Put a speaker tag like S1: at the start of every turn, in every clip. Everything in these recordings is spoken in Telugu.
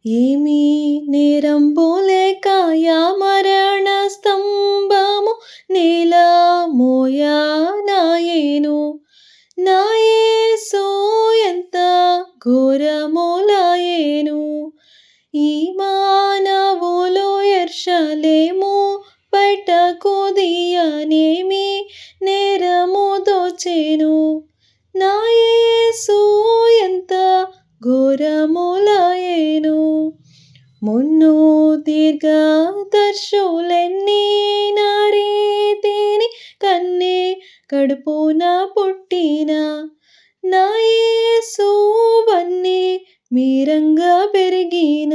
S1: ఏమీ నేరంబులేక మరణ స్తంభము నేల మోయనాయెను. నా యేసు ఎంత ఘోరములాయెను. ఈ మానవులు యెరూషలేము బయటకు తీయనేమి నేరము దోచెను. నా యేసు ఎంత ఘోరములాయెను. మున్ను దీర్ఘదర్శులెన్ని రీతిని కన్నే కడుపున పుట్టిన నా యేసు వన్నె మీరంగా పెరిగిన.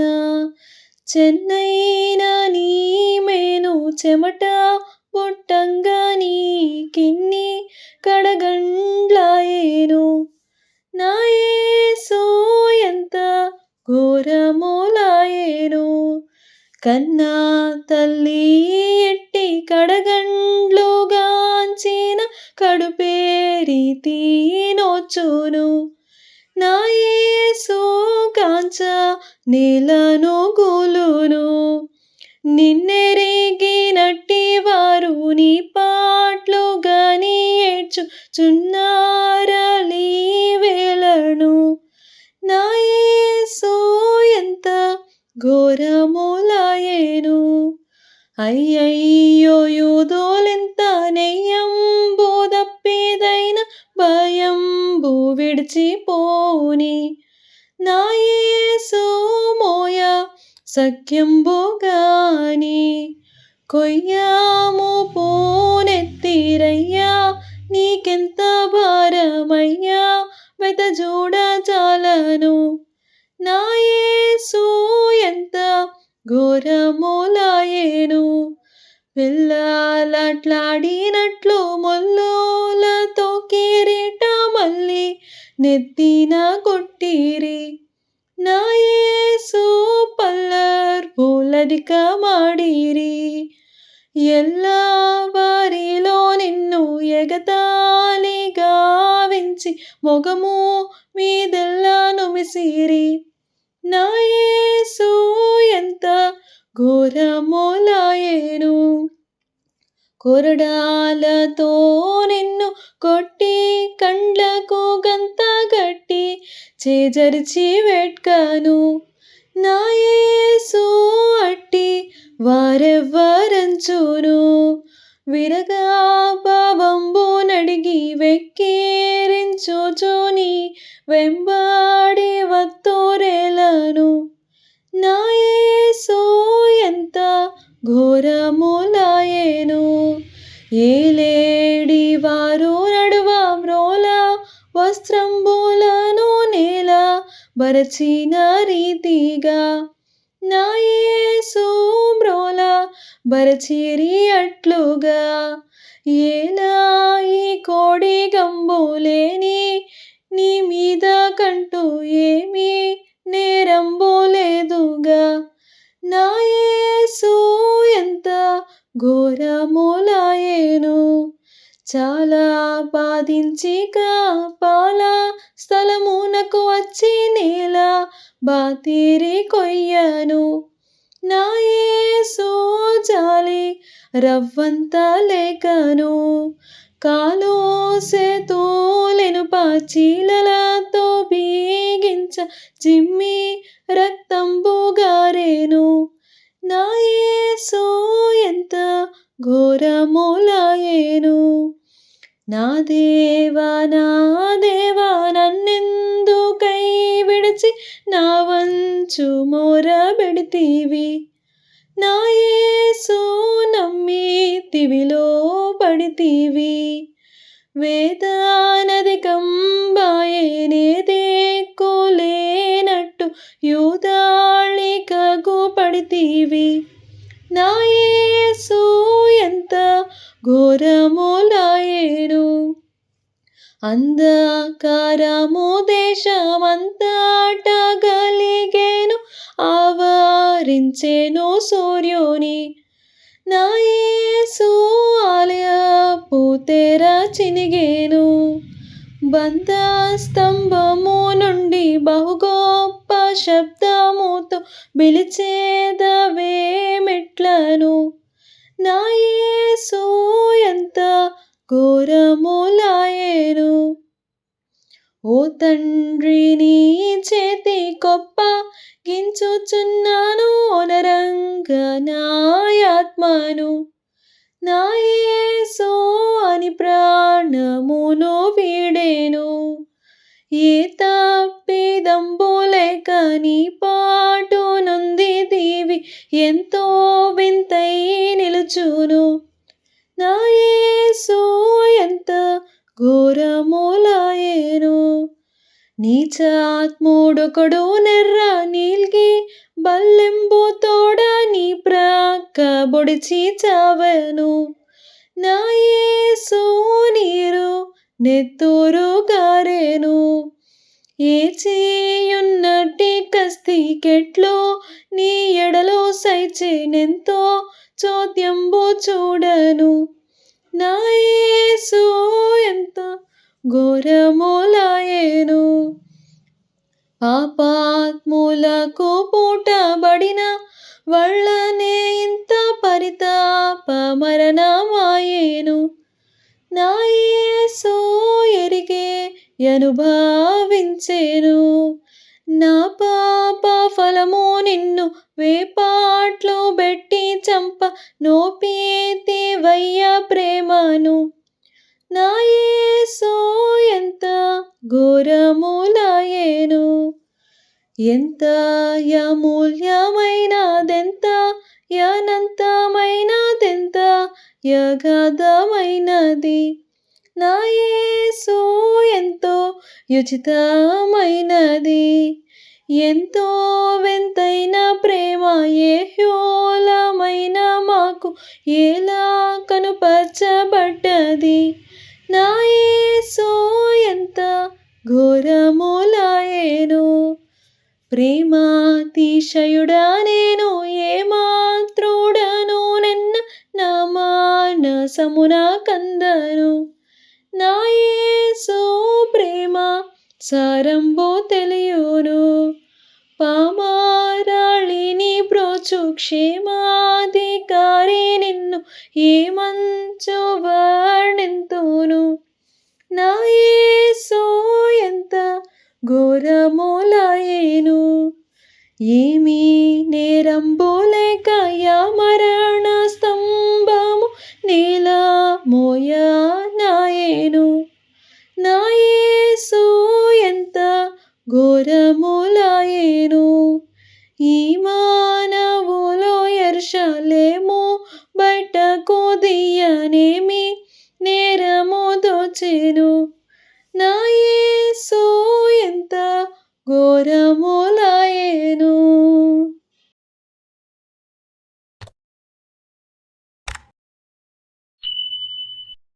S1: చెన్నైన నీ మేను చెమట బొట్టంగా నీ కిన్ని కడగండ్లాయెను. నా యేసు ఎంత ఘోరములాయెను. కన్నా తల్లి ఎట్టి కడగండ్లుగాంచిన కడుపే రీతి నోచును. నా యేసు కాంచ నేలను గూలును. నిన్నెరిగినట్టి వారు నీ పాట్లుగాని ఏడ్చుచున్నారలీ వేళను. నా యేసు ఎంత ఘోరములాయెను. అయ్యయ్యో యూదులెంత నెయ్యంబు దప్పిదైన భయంబు విడిచిపోని. నా యేసు మోయ సఖ్యంబుగాని. కొయ్యాము పూనెత్తిరయ్యా నీకెంత భారమయ్యా వెతజూడ చాలను. నా యేసు ఎంత ఘోరములాయెను. పిల్లలాట్లాడినట్లు ముల్లులతో కిరీటమల్లి నెత్తిన కొట్టిరి. నా యేసు పల్లర్పులధిక ಮಾಡಿರಿ. ಎಲ್ಲಾ వారిలో నిన్ను ఎగతాళి గావించి మొగము మీదెల్లా నుమిసిరి. నా యేసు ఎంత ఘోరములాయెను. కొరడాలతో నిన్ను కొట్టి కండ్లకు గంత గట్టి చేజరిచి వెట్కను. నా యేసు అట్టి వారెవ్వరంచును. విరగా భావంబు నడిగి వెక్కిరించుచుని వెంబడి వత్తురేలను. నా యేసు ఎంత ఘోరములాయెను. ఏలేడి వారు నడువ మ్రోల వస్త్రంబులను నేల బరచిన రీతిగా. నా యేసు మ్రోల బరచిరి అట్లుగా. ఏలా ఈ కోడి గంబులేని నీ మీద కంటూ ఏమీ నేరంబు లేదుగా. నా యేసు ఎంత ఘోరములాయెను. చాలా బాధించిక పాల స్థలమునకు వచ్చి నేల బాతిరి కొయ్యను. నా యేసు జాలి రవ్వంత లేకను. కాలు సేతులెనుప చీలలతో బీగించ జిమ్మి రక్తంబు గారెను. నా యేసు ఎంత ఘోరములాయెను. నా దేవా నన్నెందుకై విడిచి నా వంచు మొరబెడితివి. నా యేసు నమ్మితివిలో పడితివి. వేదనధికంబాయెనే దిక్కులేనట్టు యూదాళికకు పడితివి. నా యేసు ఎంత ఘోరములాయెను. అంధకారము దేశమంతటా గలిగెను ఆవరించెను సూర్యుని. నా యేసు ఆలయపు తెర చినిగెను. బంధస్తంభము నుండి బహు గొప్ప శబ్దముతో పిలిచేదవేమిట్లను. నా యేసు ఎంత ఘోరములాయెను. ఓ తండ్రి నీ చేతి కొప్పగించుచున్నాను ఓనరంగా నాయాత్మను. నా యేసు అని ప్రాణమును వీడెను. ఏ తప్పిదంబు లేక నీ పాటు నొందితివి ఎంతో వింతై నిలుచును. నా యేసు ఎంత ఘోరములాయెను. నీచాత్ముడొకడు నెర్ర నీల్గి బల్లెంబు తోడ నీ ప్రక్క బొడిచి చావెను. నా యేసు నీరు నెత్తురు గారెను. ఏచియున్నట్టి కస్తికెట్లో నీ ఎడలో సైచెనెంతో చోద్యంబు చూడను. నా యేసు ఎంత ఘోరములాయెను. పాపాత్ములకు పూటబడిన వల్లనే ఇంత పరితాప మరణమాయెను. నా యేసు ఎరిగే అనుభవించెను. నా పాప ఫలము నిన్ను వేపాట్లు బెట్టి చంప నోపితివయ్య ప్రేమను. నా యేసు ఎంత ఘోరములాయెను. ఎంత అమూల్యమైనదెంత అనంతమైనదెంత అగాధమైనది. నా యేసు ఎంతో ఉచితమైనది. ఎంతో వింతైన ప్రేమ ఏహ్యోలమైన మాకు ఎలా కనుపరచబడ్డది. నా యేసు ఎంత ఘోరములాయెను. ప్రేమాతిశయుడా నేను ఏమాత్రుడను నిన్న నా మానసమున కందను. నా యేసు ప్రేమ సారంబు తెలియును. పామారాళిని బ్రోచు క్షేమాధికారి నిన్ను ఏమంచు వర్ణింతును. నా యేసు ఎంత ఘోరములాయెను. ఏమీ నేరంబు లేక మరణ స్తంభము నేల మోయనాయెను. నా యేసు ఎంత ఘోరములాయెను. ఈ మానవులు యెరూషలేము బయటకు